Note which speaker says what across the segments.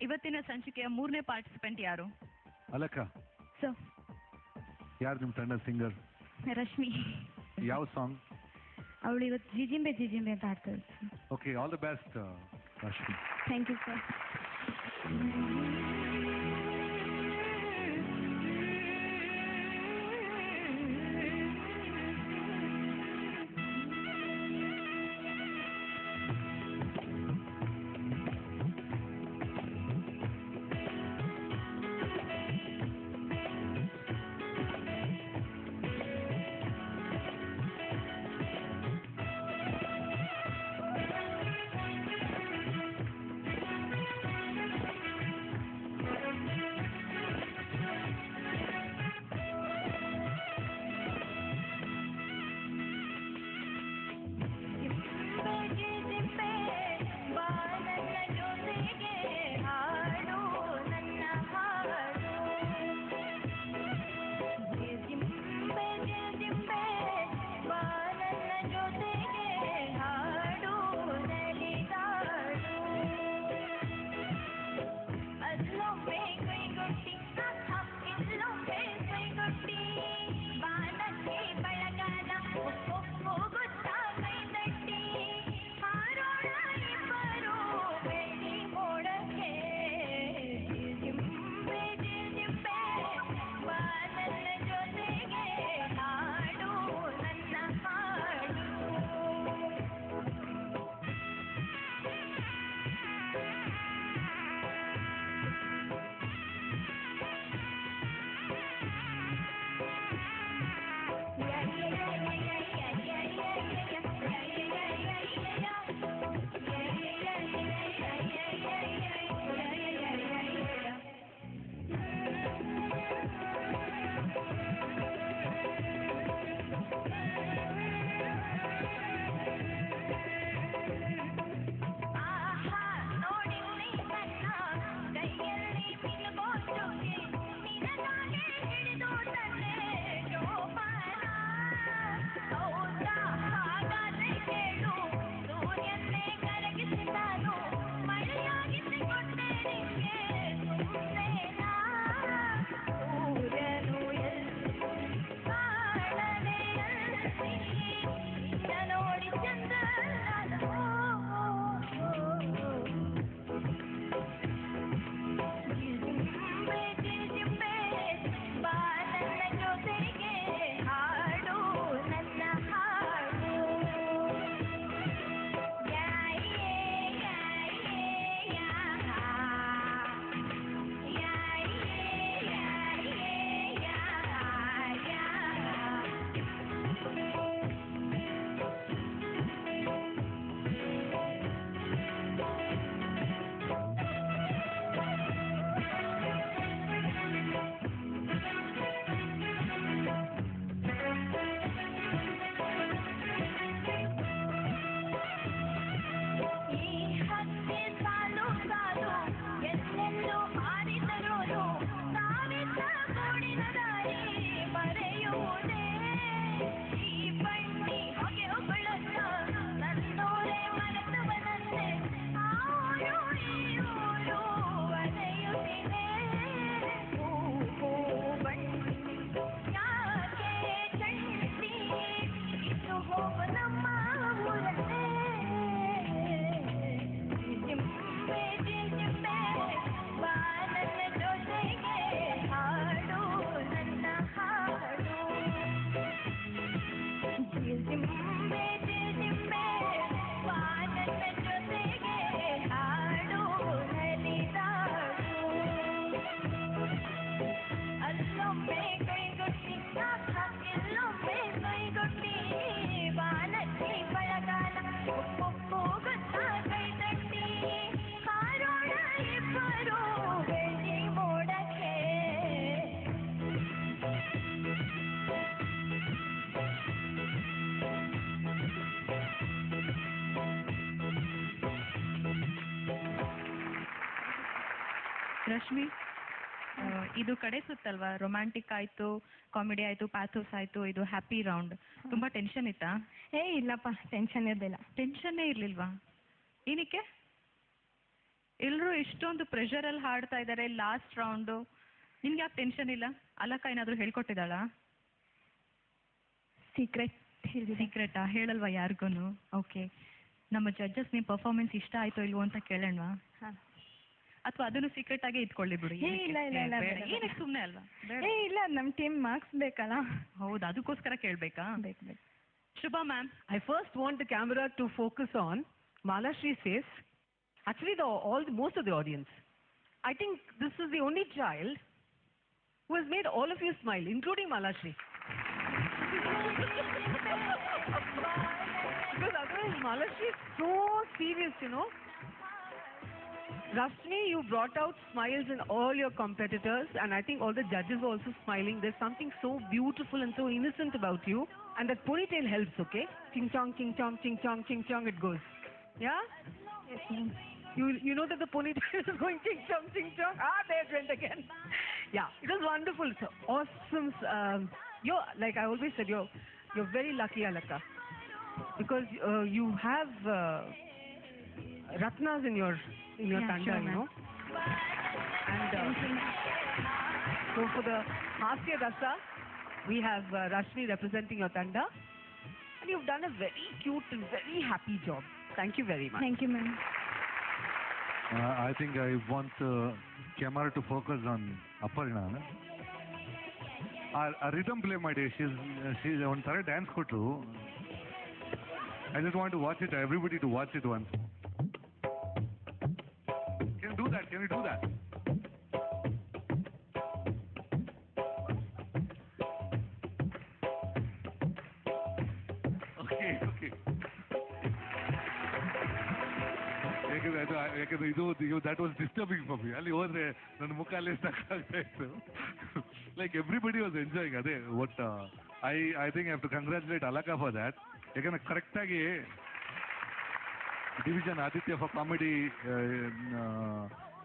Speaker 1: ಇವತ್ತಿನ ಸಂಚಿಕೆಯ 3ನೇ ಪಾರ್ಟಿಸಿಪೆಂಟ್ ಯಾರು?
Speaker 2: ಅಲಕ್ಕ
Speaker 1: ಸರ್.
Speaker 2: ಯಾರು ನಿಮ್ಮ ತಂಡ ಸಿಂಗರ್?
Speaker 1: ರಶ್ಮಿ.
Speaker 2: ಯಾವ ಸಾಂಗ್?
Speaker 1: ಅವಳು ಇವತ್ತು ಜಿಜಿಂಬೆ ಜಿಜಿಂಬೆ ಅಂತ ಹಾಡ್ತಾರೆ.
Speaker 2: Okay, all the best Rashmi.
Speaker 1: Thank you sir. Rashmi, ಇದು ಕಡೆ ಸುತ್ತಲ್ವಾ? ರೊಮ್ಯಾಂಟಿಕ್ ಆಯ್ತು, ಕಾಮಿಡಿ ಆಯ್ತು, ಪ್ಯಾಥೋಸ್ ಆಯ್ತು, ಇದು ಹ್ಯಾಪಿ ರೌಂಡ್. ತುಂಬಾ ಟೆನ್ಷನ್ ಇತ್ತಾ?
Speaker 3: ಇಲ್ಲಪ್ಪ, ಟೆನ್ಷನ್ ಇರಲಿಲ್ಲ.
Speaker 1: ಟೆನ್ಷನ್ನೇ ಇರ್ಲಿಲ್ವಾ? ಏನಕ್ಕೆ? ಎಲ್ಲರೂ ಇಷ್ಟೊಂದು ಪ್ರೆಷರಲ್ಲಿ ಹಾಡ್ತಾ ಇದ್ದಾರೆ ಲಾಸ್ಟ್ ರೌಂಡು. ನಿನ್ಗೆ ಯಾಕೆ ಟೆನ್ಷನ್ ಇಲ್ಲ? ಅಲಕ್ಕ ಏನಾದರೂ ಹೇಳ್ಕೊಟ್ಟಿದ್ದಾಳಾ? ಸೀಕ್ರೆಟಾ? ಹೇಳಲ್ವಾ ಯಾರಿಗೂ? ಓಕೆ. ನಮ್ಮ ಜಡ್ಜಸ್ ನಿಮ್ಮ ಪರ್ಫಾರ್ಮೆನ್ಸ್ ಇಷ್ಟ ಆಯ್ತೋ ಇಲ್ವೋ ಅಂತ ಕೇಳೋಣವಾ? ಅಥವಾ ಅದನ್ನು ಸೀಕ್ರೆಟ್ ಆಗೇ ಇಟ್ಕೊಳ್ಳಿ ಬಿಡು.
Speaker 3: ಇಲ್ಲ
Speaker 1: ಏನಕ್ಕೆ ಸುಮ್ಮನೆ ಅಲ್ವಾ?
Speaker 3: ಇಲ್ಲ, ನಮ್ಮ ಟೀಮ್ ಮಾರ್ಕ್ಸ್ ಬೇಕಲ್ಲ.
Speaker 1: ಹೌದು, ಅದಕ್ಕೋಸ್ಕರ ಕೇಳಬೇಕಾ?
Speaker 3: ಬೇಕು.
Speaker 1: Shubha ma'am.
Speaker 4: I first want the camera to focus on Malashri's face. Actually, most of the audience. I think this is the only child who has made all of you smile, including Malashri. Because otherwise, Malashri is so serious, you know. Rashmi, you brought out smiles in all your competitors, and I think all the judges were also smiling. There's something so beautiful and so innocent about you. And that ponytail helps, okay? Ching chong, ching chong, ching chong, ching chong, it goes. Yeah?
Speaker 3: Yes, ma'am.
Speaker 4: You know that the ponytail is going ching chong, ching chong. There it went again. Yeah, it was wonderful. It's awesome. You're, like I always said, you're very lucky, Alaka. Because you have ratnas in your tanda,
Speaker 3: sure,
Speaker 4: you know. And so for the Hasya Rasa, we have Rashmi representing your tanda, and you've done a very cute and very happy job. Thank you very much.
Speaker 3: Thank you, ma'am.
Speaker 2: I think I want camera to focus on Aparna. A rhythm play ಮಾಡಿ. She's ಒಂಥರ dance ಕೊಟ್ಟರು. I just want to watch it. Everybody to watch it once. Can you do that? Can you do that? Okay. ಯಾಕಂದ್ರೆ ಇದು that was disturbing for me. ಅಲ್ಲಿ ಹೋದ್ರೆ ನನ್ನ ಮುಖ ಅಲ್ಲೇ ಸ್ಟಕ್ ಆಗ್ತಾ ಇತ್ತು. Like everybody was enjoying. ಅದೇ what I think I have to congratulate Alaka for that. ಯಾಕಂದ್ರೆ ಕರೆಕ್ಟ್ ಆಗಿ ಡಿವಿಷನ್ ಆದಿತ್ಯ ಫಾರ್ ಕಾಮಿಡಿ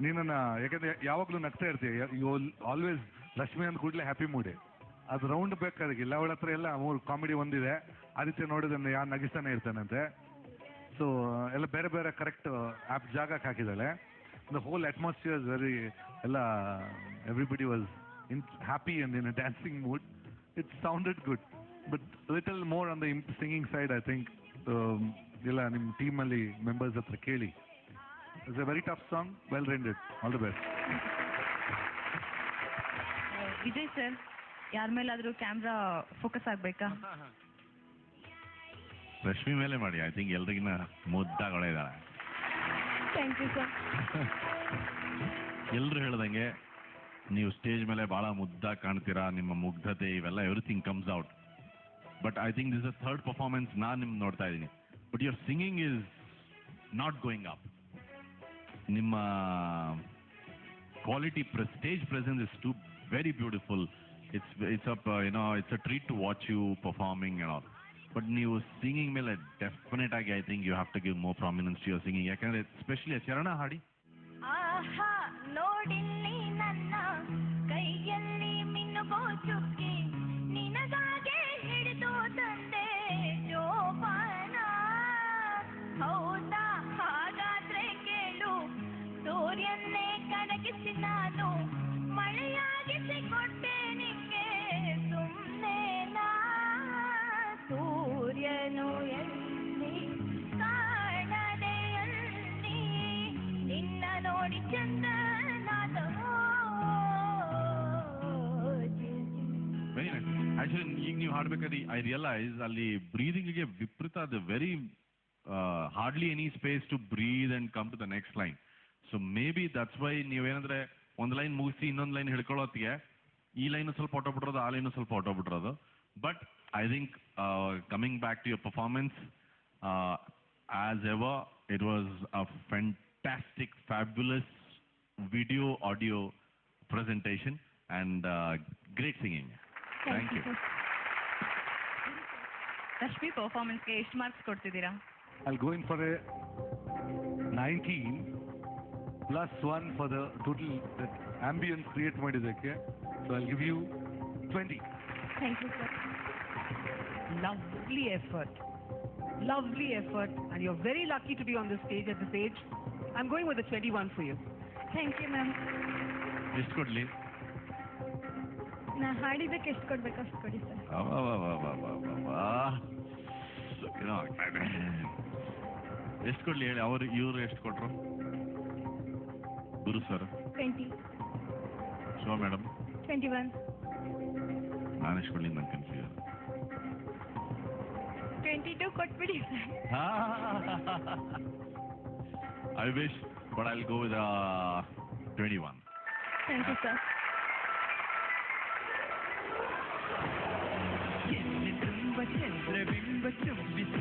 Speaker 2: ನೀನನ್ನ ಯಾಕಂದ್ರೆ ಯಾವಾಗಲೂ ನಗ್ತಾ ಇರ್ತೀಯ. ಯು ಆಲ್ವೇಸ್ ರಶ್ಮಿ ಅಂದ ಕೂಡಲೇ ಹ್ಯಾಪಿ ಮೂಡೆ. ಅದು ರೌಂಡ್ ಬೇಕಾಗಿಲ್ಲ. ಅವಳ ಹತ್ರ ಎಲ್ಲ 3 ಕಾಮಿಡಿ ಒಂದಿದೆ. ಆದಿತ್ಯ ನೋಡಿದ್ರೆ ಯಾರು ನಗಿಸ್ತಾನೆ ಇರ್ತಾನಂತೆ. ಸೊ ಎಲ್ಲ ಬೇರೆ ಬೇರೆ ಕರೆಕ್ಟ್ ಆಪ್ ಜಾಗಕ್ಕೆ ಹಾಕಿದ್ದಾಳೆ. The whole atmosphere is very ಎಲ್ಲ everybody was happy and in a dancing mood. It sounded good. But little more on the singing side I think ಇಲ್ಲ ನಿಮ್ಮ ಟೀಮಲ್ಲಿ ಮೆಂಬರ್ಸ್ ಹತ್ರ ಕೇಳಿ. It's a very tough song. Well rendered. All the best.
Speaker 1: Vijay sir, ಯಾರ ಮೇಲಾದರೂ camera focus ಆಗಬೇಕಾ?
Speaker 5: ರಶ್ಮಿ ಮೇಲೆ ಮಾಡಿ. ಐ ಥಿಂಕ್ ಎಲ್ರಿಗಿನ್ನ ಮುದ್ದಾಗೊಳೆ ಇದ್ದಾಳೆ.
Speaker 3: Thank you sir.
Speaker 5: ಎಲ್ಲರೂ ಹೇಳ್ದಂಗೆ ನೀವು ಸ್ಟೇಜ್ ಮೇಲೆ ಭಾಳ ಮುದ್ದಾಗಿ ಕಾಣ್ತೀರಾ. ನಿಮ್ಮ ಮುಗ್ಧತೆ ಇವೆಲ್ಲ everything comes out. But I think this is third performance ನಾನು ನಿಮ್ಗೆ ನೋಡ್ತಾ ಇದ್ದೀನಿ. But your singing is not going up. ನಿಮ್ಮ quality stage presence is too very beautiful. it's a treat to watch you performing and all. But ನೀವು singing ಮೇಲೆ definite ಆಗಿ I think you have to give more prominence to your singing. ಯಾಕಂದ್ರೆ especially ಚರಣ ಹಾಡಿ.
Speaker 6: ಆಹಾ ನೋಡಿಲ್ಲಿ ನನ್ನ ಕೈಯಲ್ಲಿ ಮಿನ್ನುಗೋ ಚುಕ್ಕಿ, ನಿನಗಾಗೆ ಹಿಡಿದು ತಂದೆ ಜೋಪಾನ. ಹೌದಾ? ಹಾಗಾದ್ರೆ ಕೇಳು, ಸೂರ್ಯನ್ನೇ ಕರಗಿಸಿ ನಾನು ಮಳೆಯಾಗಿಸಿ ಕೊಟ್ಟೆ ನಿಂಗೆ. ಸುಮ್ಮನೆನಾ? ಸೂರ್ಯನು ಎಲ್ಲಿ ಕಾಣದೆ ಅಲ್ಲಿ, ನಿನ್ನ ನೋಡಿ ಚಂದನಾದ.
Speaker 5: Very nice. ಆಕ್ಚುಲಿ ಈಗ ನೀವು ಹಾಡ್ಬೇಕಾದ್ರೆ ಐ ರಿಯಲೈಸ್ ಅಲ್ಲಿ ಬ್ರೀದಿಂಗ್ಗೆ ವಿಪರೀತ ಅದು very hardly any space to breathe and come to the next line. So maybe that's why ನೀವೇನಂದ್ರೆ ಒಂದು ಲೈನ್ ಮುಗಿಸಿ ಇನ್ನೊಂದು ಲೈನ್ ಹಿಡ್ಕೊಳ್ಳೋತ್ತಿಗೆ ಈ ಲೈನು ಸ್ವಲ್ಪ ಹೊಟ್ಟೋಗ್ಬಿಟ್ರೋದು, ಆ ಲೈನು ಸ್ವಲ್ಪ ಹೊಟ್ಟೋಗ್ಬಿಟ್ರೋದು. But I think coming back to your performance as ever, it was a fantastic fabulous video audio presentation and great singing. Thank you.
Speaker 1: Rashmi ಪರ್ಫಾರ್ಮೆನ್ಸ್ಗೆ ಎಷ್ಟು ಮಾರ್ಕ್ಸ್ ಕೊಡ್ತಿದ್ದೀರಾ?
Speaker 2: I'll go in for a 19 plus 1 for the total that ambience create ಮಾಡಿದ್ದಕ್ಕೆ. So I'll give you 20.
Speaker 3: Thank you, sir.
Speaker 4: Lovely effort, and you're very lucky to be on the stage at this age. I'm going with the 21 for you.
Speaker 3: Thank you ma'am.
Speaker 5: ಎಷ್ಟು ಕೊಡ್ಲಿ?
Speaker 3: ನಾ ಹಾಡಿದ್ದಕ್ಕೆ ಎಷ್ಟು ಕೊಡ್ಬೇಕು ಅಷ್ಟು ಕೊಡಿ sir.
Speaker 5: ಏನೋ ಆಗ್ತಾ ಇದೆ. ಎಷ್ಟು ಕೊಡ್ಲಿ ಹೇಳಿ? ಇವರು ಎಷ್ಟು ಕೊಟ್ರು? ಗುರು ಸರ್
Speaker 3: 20.
Speaker 5: ಶೋ ಮೇಡಮ್
Speaker 3: 21.
Speaker 5: ನಾನು ಎಷ್ಟು ಕೊಡ್ಲಿ ನಂಗೆ ಕನ್ಫ್ಯೂಷನ್.
Speaker 3: 22 ಕೊಟ್ಬಿಡಿ sir.
Speaker 5: I wish, but I'll go with 21.
Speaker 3: Thank you sir.
Speaker 1: ಚಂದ್ರಬಿಂಬ ಚಂದ್ರಬಿಂಬ ಚುಂಬಿಸೋ